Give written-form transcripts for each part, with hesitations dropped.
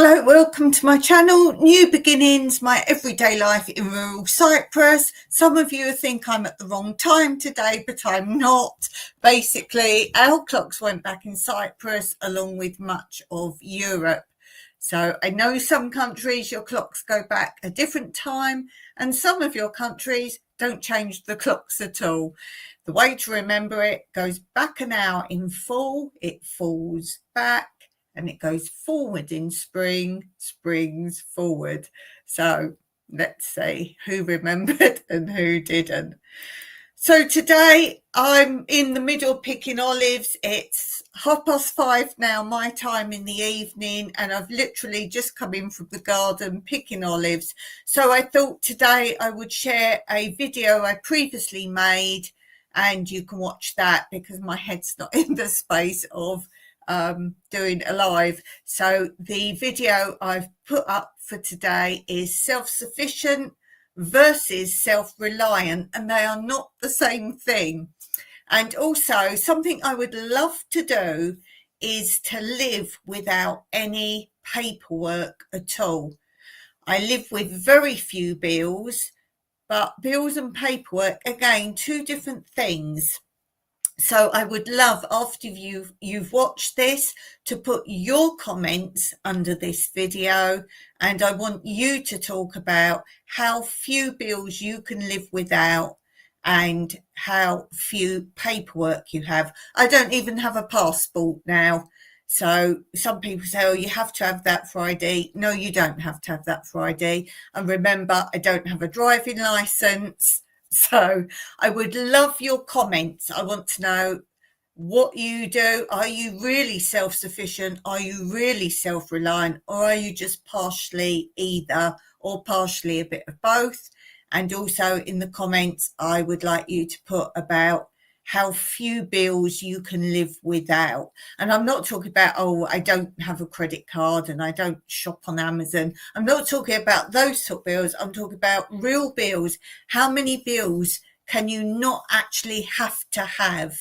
Hello, welcome to my channel, New Beginnings, my everyday life in rural Cyprus. Some of you think I'm at the wrong time today, but I'm not. Basically, our clocks went back in Cyprus along with much of Europe. So I know some countries your clocks go back a different time and some of your countries don't change the clocks at all. The way to remember it goes back an hour in fall, it falls back, and it goes forward in spring, springs forward. So let's see who remembered and who didn't. So today I'm in the middle picking olives. It's 5:30 now, my time in the evening, and I've literally just come in from the garden picking olives. So I thought today I would share a video I previously made, and you can watch that because my head's not in the space of doing a live. So the video I've put up for today is self-sufficient versus self-reliant, and they are not the same thing. And also something I would love to do is to live without any paperwork at all. I live with very few bills, but bills and paperwork, again, two different things. So I would love, after you've watched this, to put your comments under this video, and I want you to talk about how few bills you can live without and how few paperwork you have. I don't even have a passport now. So some people say, oh, you have to have that for ID. No, you don't have to have that for ID. And remember, I don't have a driving license. So I would love your comments. I want to know what you do. Are you really self-sufficient? Are you really self-reliant? Or are you just partially either or partially a bit of both? And also in the comments, I would like you to put about how few bills you can live without. And I'm not talking about, oh, I don't have a credit card and I don't shop on Amazon. I'm not talking about those sort of bills. I'm talking about real bills. How many bills can you not actually have to have?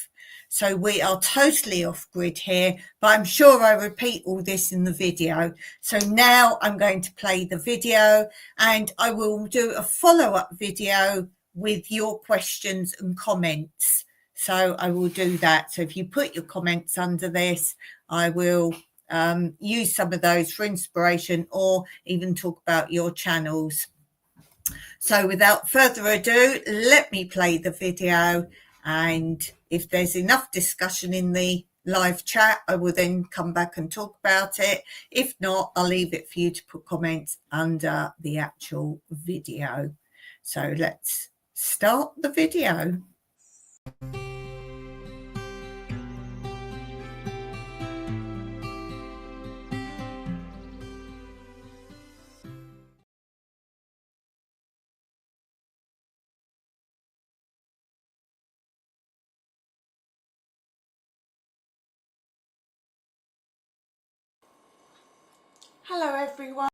So we are totally off grid here, but I'm sure I repeat all this in the video. So now I'm going to play the video and I will do a follow-up video with your questions and comments. So I will do that. So if you put your comments under this, I will use some of those for inspiration or even talk about your channels. So without further ado, let me play the video, and if there's enough discussion in the live chat, I will then come back and talk about it. If not, I'll leave it for you to put comments under the actual video. So let's start the video. Hello everyone.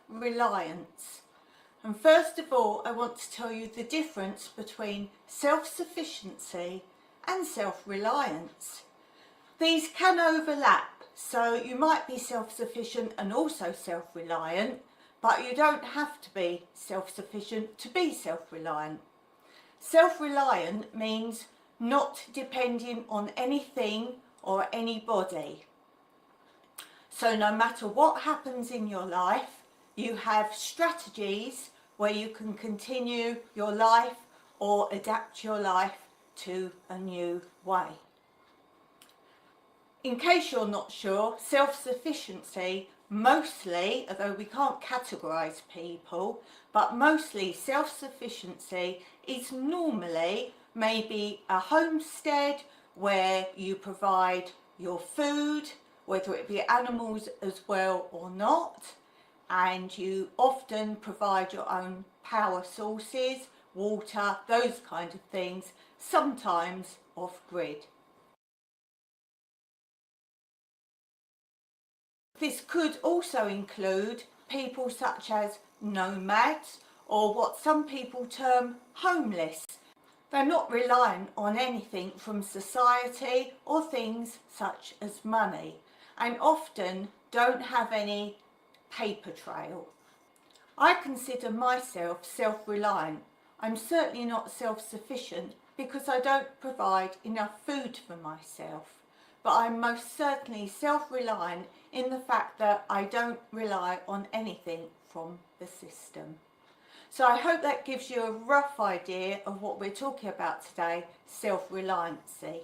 Reliance. And first of all, I want to tell you the difference between self-sufficiency and self-reliance. These can overlap, so you might be self-sufficient and also self-reliant, but you don't have to be self-sufficient to be self-reliant. Self-reliant means not depending on anything or anybody. So no matter what happens in your life, you have strategies where you can continue your life or adapt your life to a new way. In case you're not sure, self-sufficiency mostly, although we can't categorise people, but mostly self-sufficiency is normally maybe a homestead where you provide your food, whether it be animals as well or not, and you often provide your own power sources, water, those kind of things, sometimes off-grid. This could also include people such as nomads or what some people term homeless. They're not reliant on anything from society or things such as money, and often don't have any paper trail. I consider myself self-reliant. I'm certainly not self-sufficient because I don't provide enough food for myself. But I'm most certainly self-reliant in the fact that I don't rely on anything from the system. So I hope that gives you a rough idea of what we're talking about today, self-reliancy.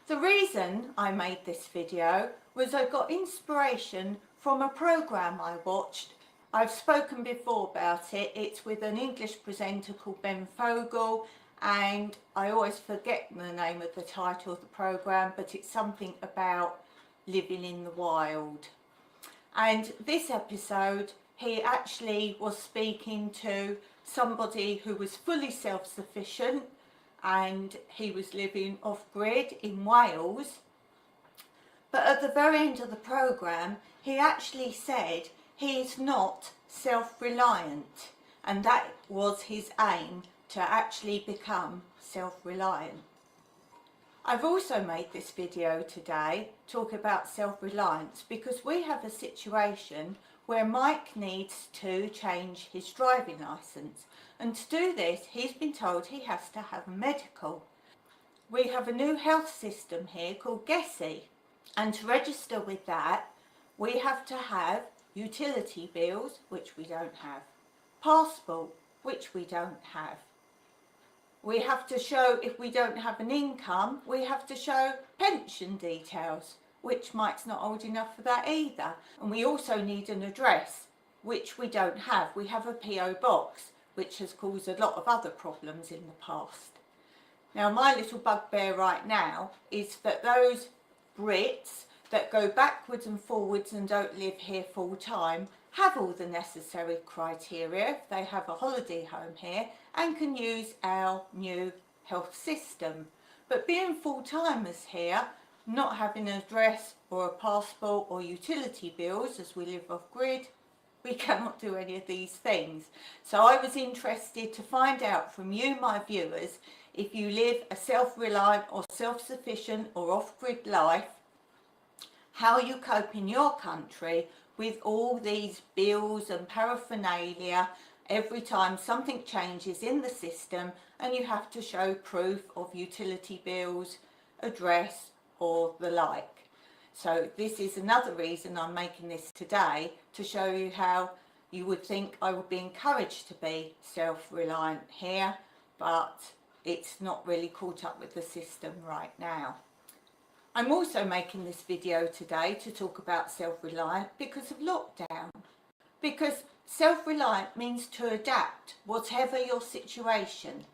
The reason I made this video was I got inspiration from a programme I watched. I've spoken before about it. It's with an English presenter called Ben Fogle, and I always forget the name of the title of the programme, but it's something about living in the wild. And this episode, he actually was speaking to somebody who was fully self-sufficient, and he was living off-grid in Wales. But at the very end of the programme, he actually said he is not self-reliant, and that was his aim, to actually become self-reliant. I've also made this video today talking about self-reliance because we have a situation where Mike needs to change his driving licence, and to do this he's been told he has to have a medical. We have a new health system here called GESI, and to register with that we have to have utility bills, which we don't have, passport, which we don't have. We have to show, if we don't have an income, we have to show pension details, which Mike's not old enough for that either. And we also need an address, which we don't have. We have a PO box, which has caused a lot of other problems in the past. Now, my little bugbear right now is that those Brits that go backwards and forwards and don't live here full time have all the necessary criteria if they have a holiday home here and can use our new health system. But being full-timers here, not having an address or a passport or utility bills as we live off-grid, we cannot do any of these things. So I was interested to find out from you, my viewers, if you live a self-reliant or self-sufficient or off-grid life, how you cope in your country with all these bills and paraphernalia every time something changes in the system and you have to show proof of utility bills, address or the like. So this is another reason I'm making this today, to show you how you would think I would be encouraged to be self-reliant here, but it's not really caught up with the system right now. I'm also making this video today to talk about self-reliant because of lockdown. Because self-reliant means to adapt whatever your situation.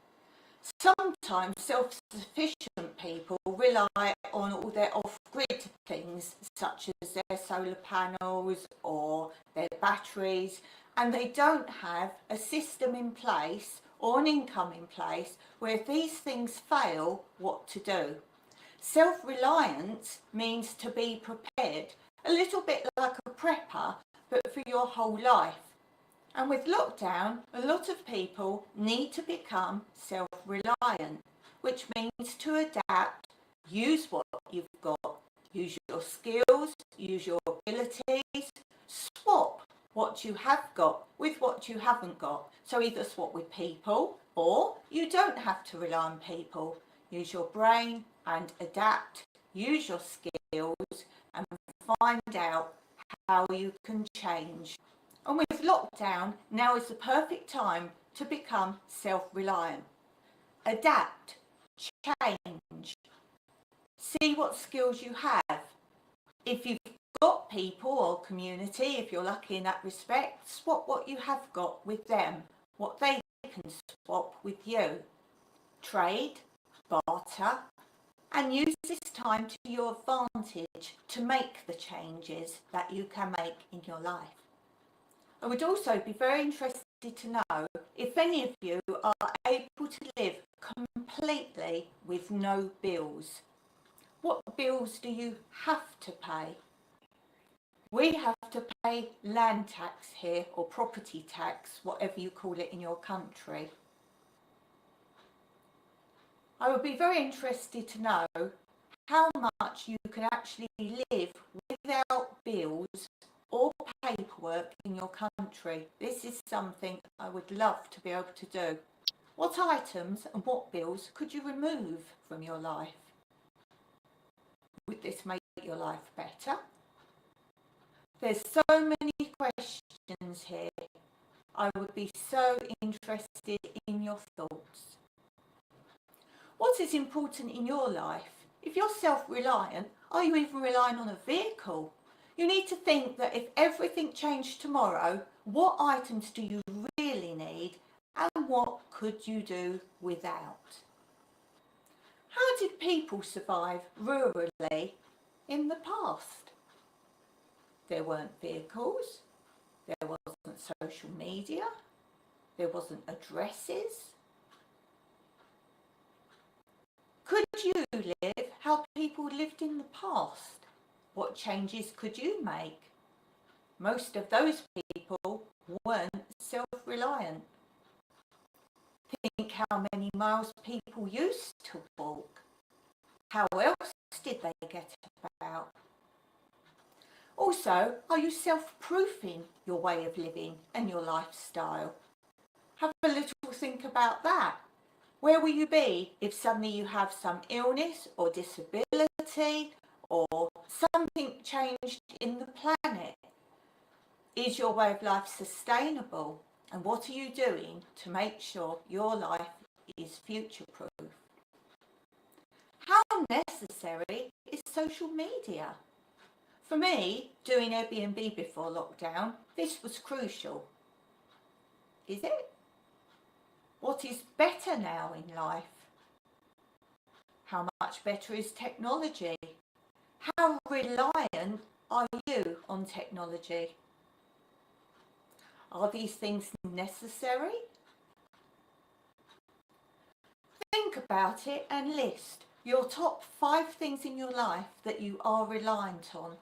Sometimes self-sufficient people rely on all their off-grid things such as their solar panels or their batteries, and they don't have a system in place or an income in place where if these things fail, what to do. Self-reliance means to be prepared, a little bit like a prepper, but for your whole life. And with lockdown, a lot of people need to become self-reliant, which means to adapt, use what you've got, use your skills, use your abilities, swap what you have got with what you haven't got. So either swap with people, or you don't have to rely on people. Use your brain and adapt, use your skills and find out how you can change. And with lockdown, now is the perfect time to become self-reliant. Adapt, change, see what skills you have. If you've got people or community, if you're lucky in that respect, swap what you have got with them, what they can swap with you. Trade, barter, and use this time to your advantage to make the changes that you can make in your life. I would also be very interested to know if any of you are able to live completely with no bills. What bills do you have to pay? We have to pay land tax here, or property tax, whatever you call it in your country. I would be very interested to know how much you can actually live without bills or paperwork in your country. This is something I would love to be able to do. What items and what bills could you remove from your life? Would this make your life better? There's so many questions here. I would be so interested in your thoughts. What is important in your life? If you're self-reliant, are you even relying on a vehicle? You need to think that if everything changed tomorrow, what items do you really need and what could you do without? How did people survive rurally in the past? There weren't vehicles, there wasn't social media, there wasn't addresses. Could you live how people lived in the past? What changes could you make? Most of those people weren't self-reliant. Think how many miles people used to walk. How else did they get about? Also, are you self-proofing your way of living and your lifestyle? Have a little think about that. Where will you be if suddenly you have some illness or disability or something changed in the planet? Is your way of life sustainable? And what are you doing to make sure your life is future-proof? How necessary is social media? For me, doing Airbnb before lockdown, this was crucial. Is it? What is better now in life? How much better is technology? How reliant are you on technology? Are these things necessary? Think about it and list your top 5 things in your life that you are reliant on.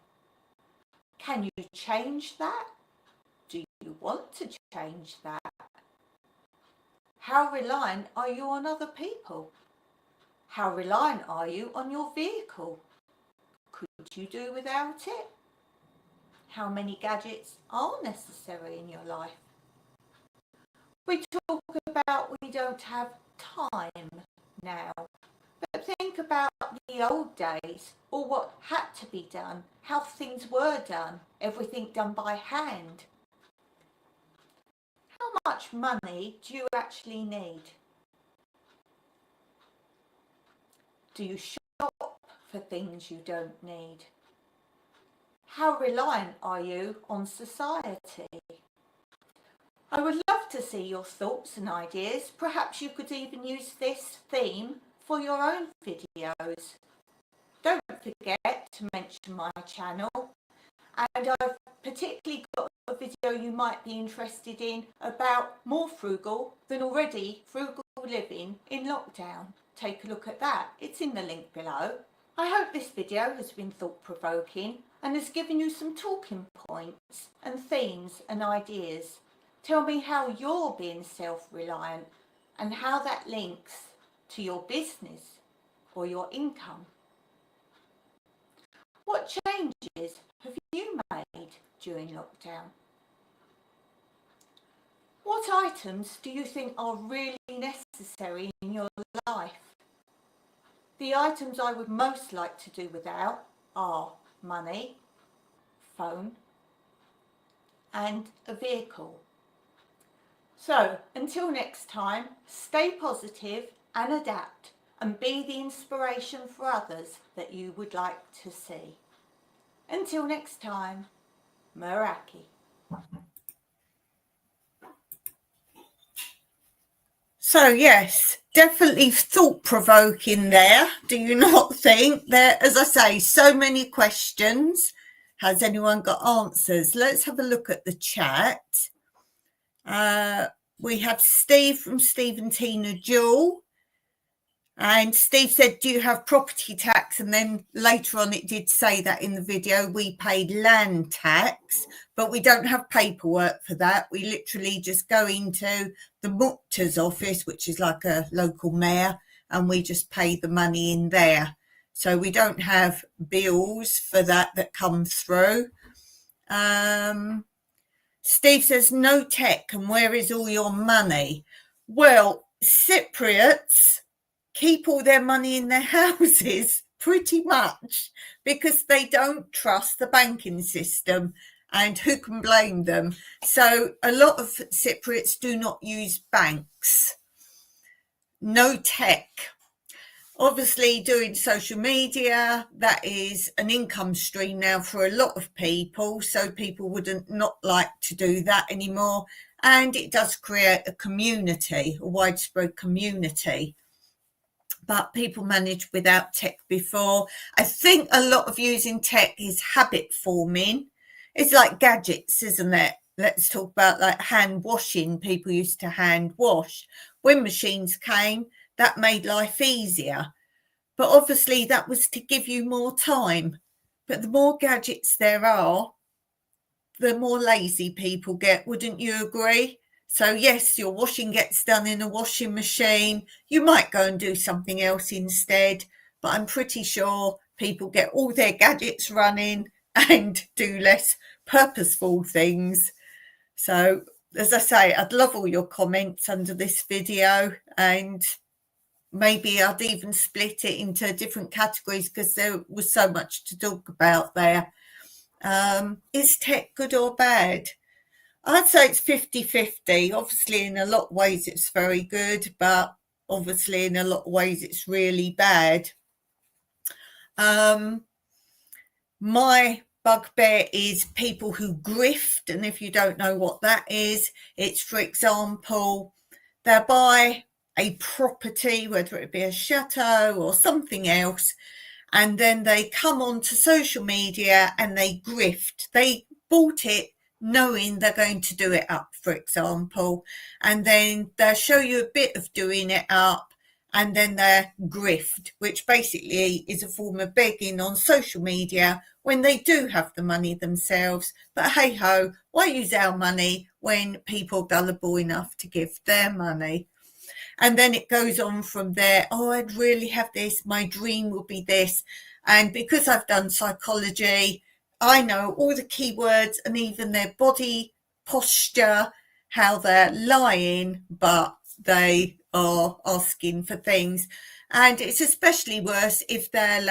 Can you change that? Do you want to change that? How reliant are you on other people? How reliant are you on your vehicle? Could you do without it? How many gadgets are necessary in your life? We talk about we don't have time now, but think about the old days, or what had to be done, how things were done, everything done by hand. How much money do you actually need? Do you shop for things you don't need? How reliant are you on society? I would love to see your thoughts and ideas. Perhaps you could even use this theme for your own videos. Don't forget to mention my channel, and I've particularly got a video you might be interested in about more frugal than already frugal living in lockdown. Take a look at that, it's in the link below. I hope this video has been thought-provoking and has given you some talking points and themes and ideas. Tell me how you're being self-reliant and how that links to your business or your income. What changes have you made during lockdown? What items do you think are really necessary in your life? The items I would most like to do without are money, phone, and a vehicle. So, until next time, stay positive and adapt and be the inspiration for others that you would like to see. Until next time, Meraki. So yes, definitely thought-provoking there. Do you not think? There, as I say, so many questions. Has anyone got answers? Let's have a look at the chat. We have Steve from Steve and Tina Jewel. And Steve said, do you have property tax? And then later on it did say that in the video we paid land tax, but we don't have paperwork for that. We literally just go into the Mukta's office, which is like a local mayor, and we just pay the money in there. So we don't have bills for that come through. Steve says, no tech, and where is all your money? Well, Cypriots keep all their money in their houses pretty much because they don't trust the banking system, and who can blame them? So a lot of Cypriots do not use banks. No tech. Obviously, doing social media, that is an income stream now for a lot of people, so people wouldn't not like to do that anymore, and it does create a community, a widespread community. But people managed without tech before. I think a lot of using tech is habit forming. It's like gadgets, isn't it? Let's talk about like hand washing. People used to hand wash. When machines came, that made life easier. But obviously that was to give you more time. But the more gadgets there are, the more lazy people get. Wouldn't you agree? So yes, your washing gets done in a washing machine. You might go and do something else instead. But I'm pretty sure people get all their gadgets running and do less purposeful things. So as I say, I'd love all your comments under this video, and maybe I'd even split it into different categories because there was so much to talk about there. Is tech good or bad? I'd say it's 50-50. Obviously, in a lot of ways, it's very good, but obviously, in a lot of ways, it's really bad. My bugbear is people who grift, and if you don't know what that is, it's, for example, they'll buy a property, whether it be a chateau or something else, and then they come onto social media and they grift. They bought it knowing they're going to do it up, for example, and then they'll show you a bit of doing it up, and then they're grift, which basically is a form of begging on social media when they do have the money themselves. But hey ho, why use our money when people are gullible enough to give their money? And then it goes on from there. Oh, I'd really have this. My dream will be this. And because I've done psychology, I know all the keywords and even their body posture, how they're lying, but they are asking for things. And it's especially worse if they're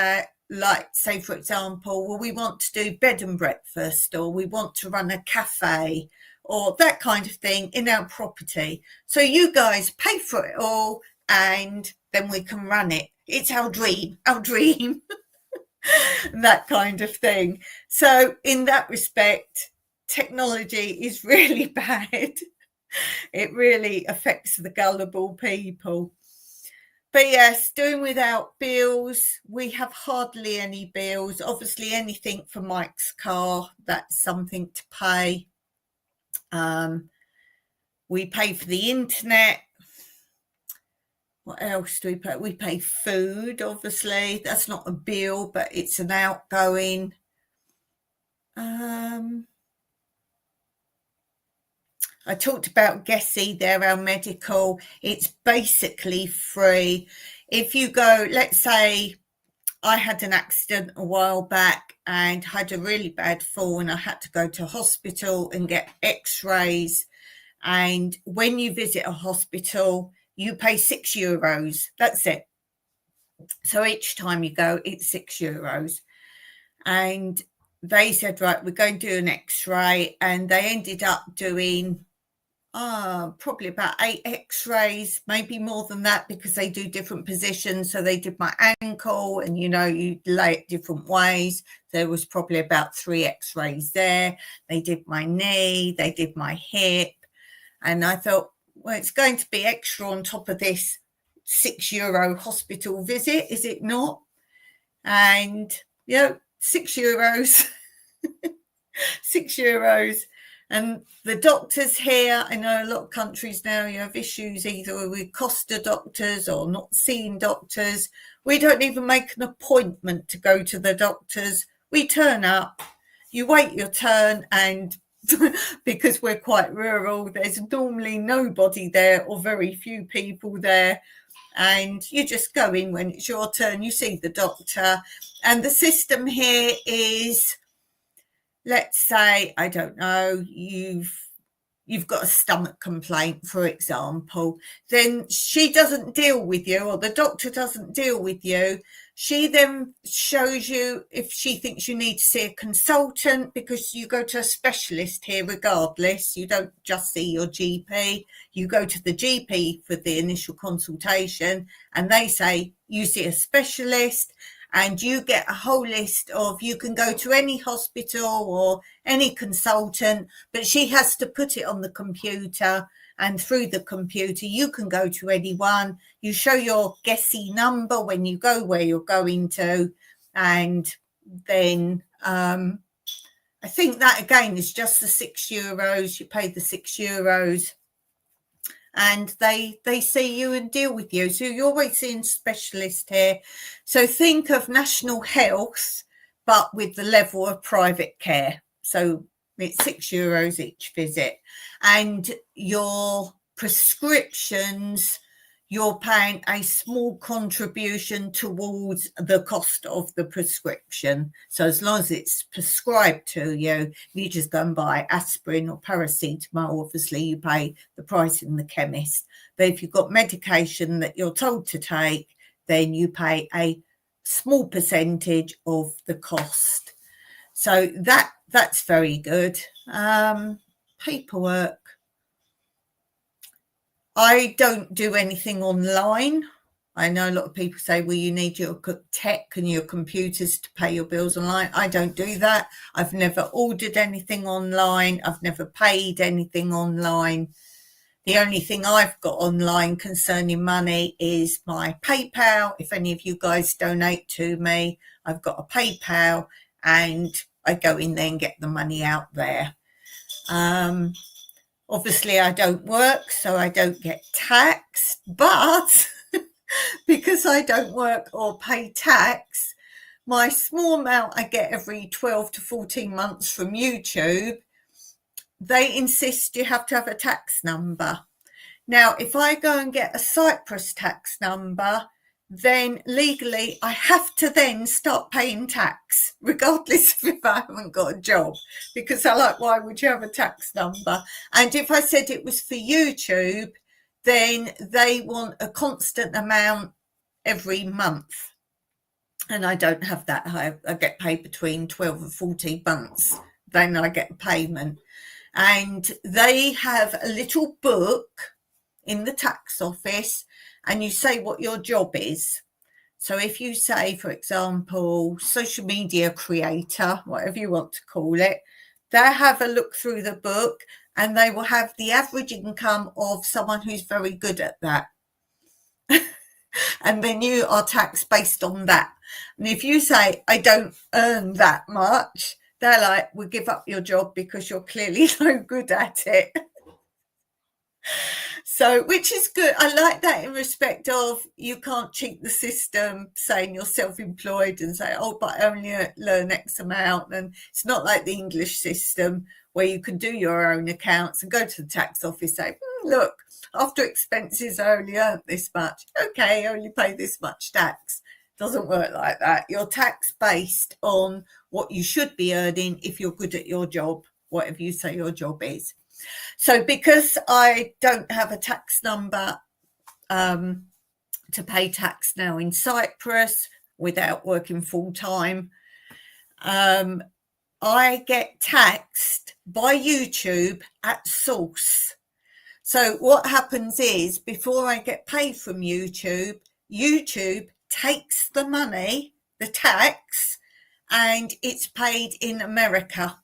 like, say, for example, well, we want to do bed and breakfast, or we want to run a cafe, or that kind of thing in our property. So you guys pay for it all, and then we can run it. It's our dream, that kind of thing. So in that respect, technology is really bad. It really affects the gullible people. But yes, doing without bills. We have hardly any bills. Obviously, anything for Mike's car, that's something to pay. We pay for the internet. What else do we pay? We pay food, obviously. That's not a bill, but it's an outgoing. I talked about Gessie there, our medical. It's basically free. If you go, let's say I had an accident a while back and had a really bad fall, and I had to go to hospital and get x-rays. And when you visit a hospital, you pay €6. That's it. So each time you go, it's €6. And they said, right, we're going to do an x-ray. And they ended up doing probably about 8 x-rays, maybe more than that, because they do different positions. So they did my ankle, and you lay it different ways. There was probably about 3 x-rays there. They did my knee, they did my hip. And I thought, well, it's going to be extra on top of this €6 hospital visit, is it not? And €6. €6. And the doctors here, I know a lot of countries now, you have issues either with Costa doctors or not seeing doctors. We don't even make an appointment to go to the doctors. We turn up, you wait your turn, and because we're quite rural, there's normally nobody there or very few people there. and you just go in when it's your turn, you see the doctor, and the system here is, let's say, I don't know, you've got a stomach complaint, for example, then she doesn't deal with you, or the doctor doesn't deal with you. She then shows you if she thinks you need to see a consultant, because you go to a specialist here regardless. You don't just see your GP. You go to the GP for the initial consultation, and they say you see a specialist, and you get a whole list of, you can go to any hospital or any consultant, but she has to put it on the computer, and through the computer you can go to anyone. You show your guessy number when you go where you're going to, and then I think that again is just the €6. You pay the €6 and they see you and deal with you. So you're always seeing specialists here. So think of national health, but with the level of private care. So it's €6 each visit. And your prescriptions, you're paying a small contribution towards the cost of the prescription. So as long as it's prescribed to you, you just go and buy aspirin or paracetamol. Obviously, you pay the price in the chemist. But if you've got medication that you're told to take, then you pay a small percentage of the cost. So that's very good. Paperwork. I don't do anything online. I know a lot of people say, well, you need your tech and your computers to pay your bills online. I don't do that. I've never ordered anything online. I've never paid anything online. The only thing I've got online concerning money is my PayPal. If any of you guys donate to me, I've got a PayPal, and I go in there and get the money out there. Obviously, I don't work, so I don't get taxed, but because I don't work or pay tax, my small amount I get every 12 to 14 months from YouTube, they insist you have to have a tax number. Now, if I go and get a Cyprus tax number, then legally I have to then start paying tax, regardless of if I haven't got a job, because they're like, why would you have a tax number? And if I said it was for YouTube, then they want a constant amount every month. And I don't have that. I get paid between 12 and 14 months. Then I get a payment. And they have a little book in the tax office, and you say what your job is. So if you say, for example, social media creator, whatever you want to call it, they'll have a look through the book, and they will have the average income of someone who's very good at that. And then you are taxed based on that. And if you say, I don't earn that much, they're like, we'll give up your job because you're clearly no good at it. So, which is good. I like that in respect of, you can't cheat the system saying you're self-employed and say, oh, but I only learn X amount. And it's not like the English system where you can do your own accounts and go to the tax office, say, look, after expenses, I only earned this much. Okay, I only pay this much tax. Doesn't work like that. You're taxed based on what you should be earning if you're good at your job, whatever you say your job is. So because I don't have a tax number to pay tax now in Cyprus without working full time, I get taxed by YouTube at source. So what happens is, before I get paid from YouTube, YouTube takes the money, the tax, and it's paid in America.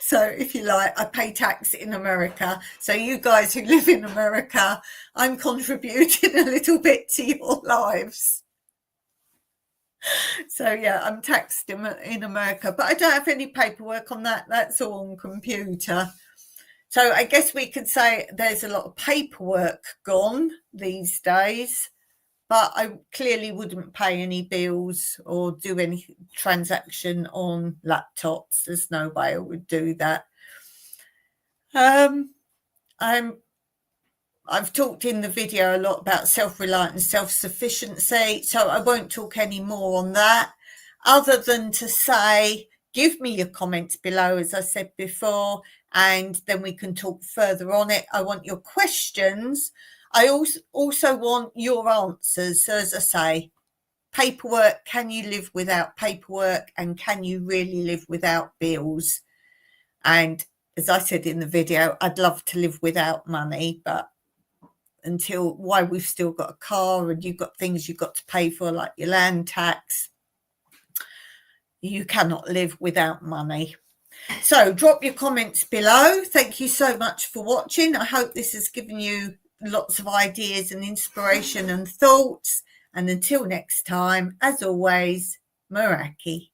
So if you like, I pay tax in America. So you guys who live in America, I'm contributing a little bit to your lives. So yeah, I'm taxed in America, but I don't have any paperwork on that. That's all on computer. So I guess we could say there's a lot of paperwork gone these days, but I clearly wouldn't pay any bills or do any transaction on laptops. There's no way I would do that. I I've talked in the video a lot about self-reliant and self-sufficiency, so I won't talk any more on that, other than to say, give me your comments below, as I said before, and then we can talk further on it. I want your questions. I also want your answers. So as I say, paperwork, can you live without paperwork, and can you really live without bills? And as I said in the video, I'd love to live without money, but while we've still got a car and you've got things you've got to pay for, like your land tax, you cannot live without money. So drop your comments below. Thank you so much for watching. I hope this has given you lots of ideas and inspiration and thoughts. And until next time, as always, Meraki.